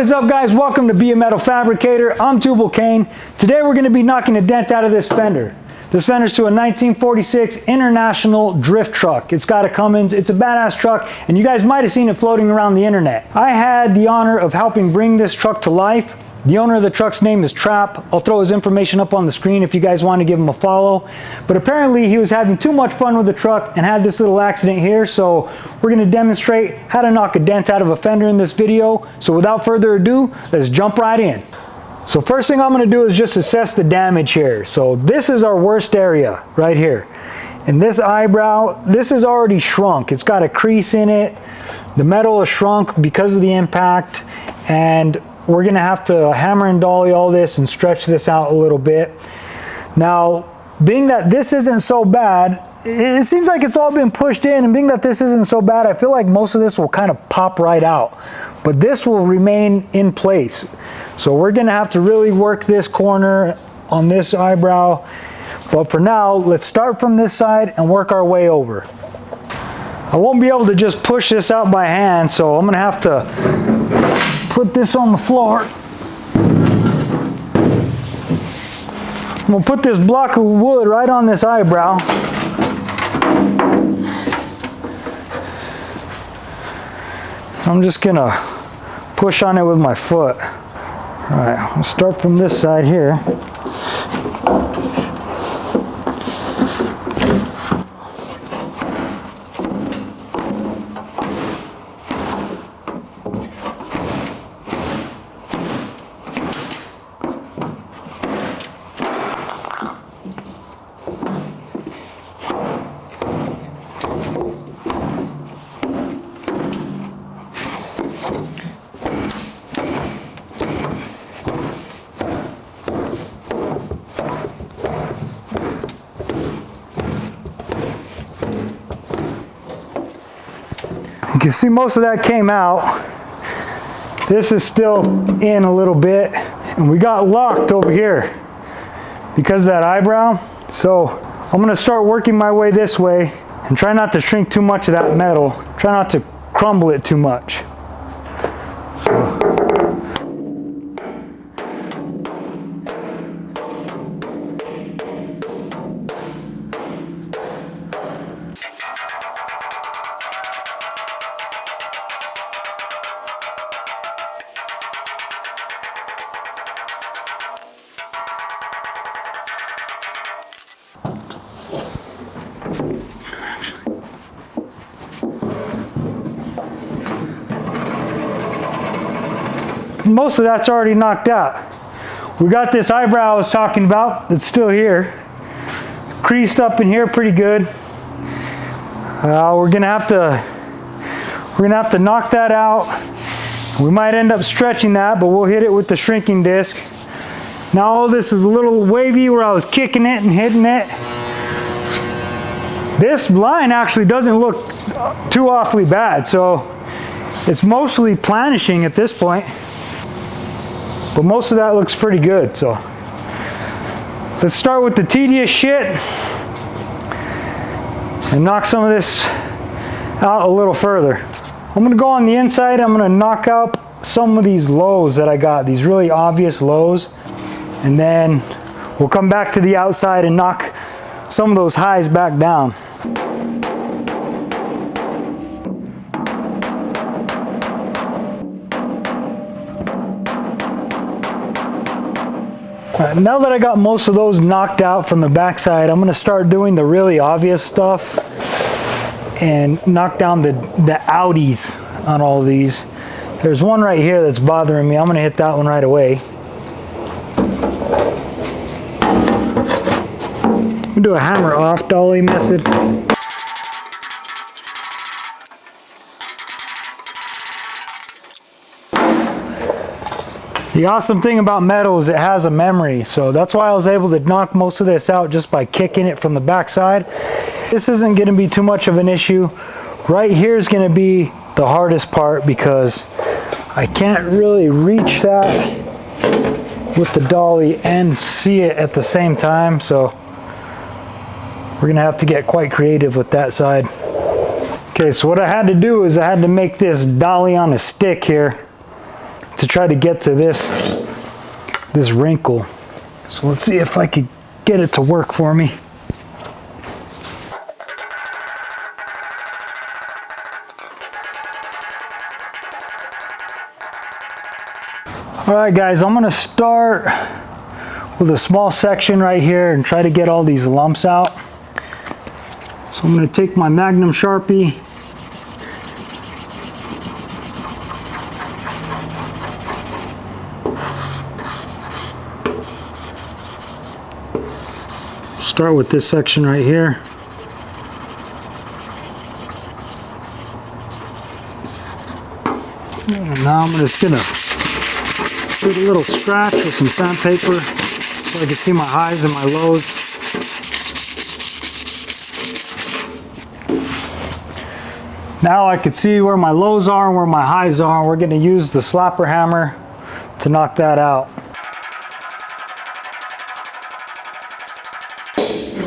What is up, guys? Welcome to B.A.M.F Fabricator. I'm Tubal Kane. Today we're going to be knocking a dent out of this fender. This fender's to a 1946 International drift truck. It's got a Cummins. It's a badass truck, and you guys might have seen it floating around the internet. I had the honor of helping bring this truck to life. The owner of the truck's name is Trap. I'll throw his information up on the screen if you guys want to give him a follow. But apparently he was having too much fun with the truck and had this little accident here, so we're going to demonstrate how to knock a dent out of a fender in this video. So without further ado, let's jump right in. So first thing I'm going to do is just assess the damage here. So this is our worst area right here. And this eyebrow, this is already shrunk. It's got a crease in it. The metal is shrunk because of the impact, and we're going to have to hammer and dolly all this and stretch this out a little bit. Now, being that this isn't so bad, it seems like it's all been pushed in, and being that this isn't so bad, I feel like most of this will kind of pop right out. But this will remain in place. So we're going to have to really work this corner on this eyebrow. But for now, let's start from this side and work our way over. I won't be able to just push this out by hand, so I'm going to have to put this on the floor. I'm going to put this block of wood right on this eyebrow. I'm just going to push on it with my foot. All right, I'll start from this side here. You can see most of that came out. This is still in a little bit, and we got locked over here because of that eyebrow. So I'm going to start working my way this way and try not to shrink too much of that metal. Try not to crumble it too much. Most of that's already knocked out. We got this eyebrow I was talking about that's still here, creased up in here pretty good. We're gonna have to knock that out. We might end up stretching that, but we'll hit it with the shrinking disc. Now all this is a little wavy where I was kicking it and hitting it. This line actually doesn't look too awfully bad, so it's mostly planishing at this point. But most of that looks pretty good, so let's start with the tedious shit and knock some of this out a little further. I'm gonna go on the inside. I'm gonna knock out some of these lows that I got, these really obvious lows, and then we'll come back to the outside and knock some of those highs back down. Now that I got most of those knocked out from the backside, I'm going to start doing the really obvious stuff and knock down the outies on all of these. There's one right here that's bothering me. I'm going to hit that one right away. I'm going to do a hammer off dolly method. The awesome thing about metal is it has a memory, so that's why I was able to knock most of this out just by kicking it from the backside. This isn't going to be too much of an issue. Right here is going to be the hardest part because I can't really reach that with the dolly and see it at the same time, so we're going to have to get quite creative with that side. Okay, so what I had to do is I had to make this dolly on a stick here to try to get to this wrinkle. So let's see if I could get it to work for me. All right guys, I'm gonna start with a small section right here and try to get all these lumps out. So I'm gonna take my Magnum Sharpie, start with this section right here. And now I'm just gonna do a little scratch with some sandpaper so I can see my highs and my lows. Now I can see where my lows are and where my highs are, and we're going to use the slapper hammer to knock that out.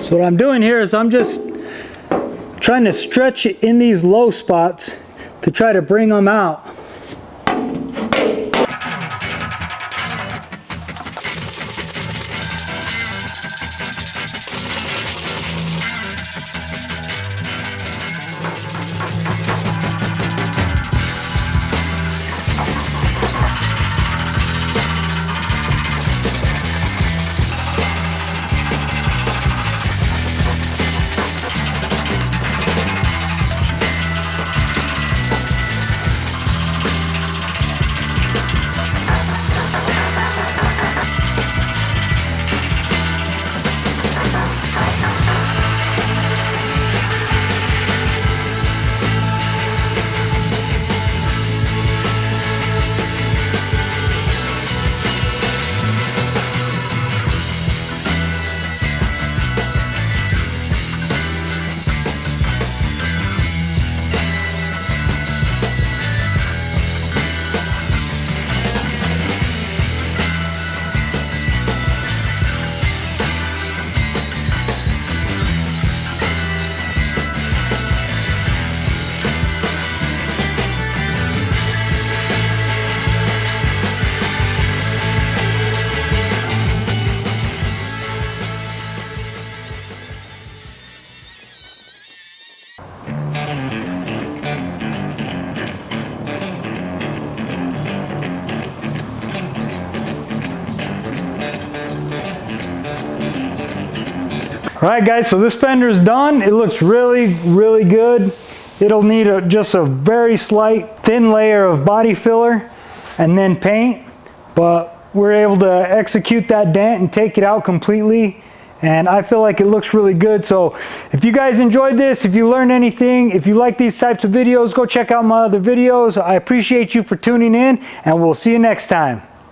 So what I'm doing here is I'm just trying to stretch it in these low spots to try to bring them out. All right guys, so this fender is done. It looks really, really good. It'll need just a very slight thin layer of body filler and then paint, but we're able to execute that dent and take it out completely, and I feel like it looks really good. So if you guys enjoyed this, if you learned anything, if you like these types of videos, go check out my other videos. I appreciate you for tuning in, and we'll see you next time.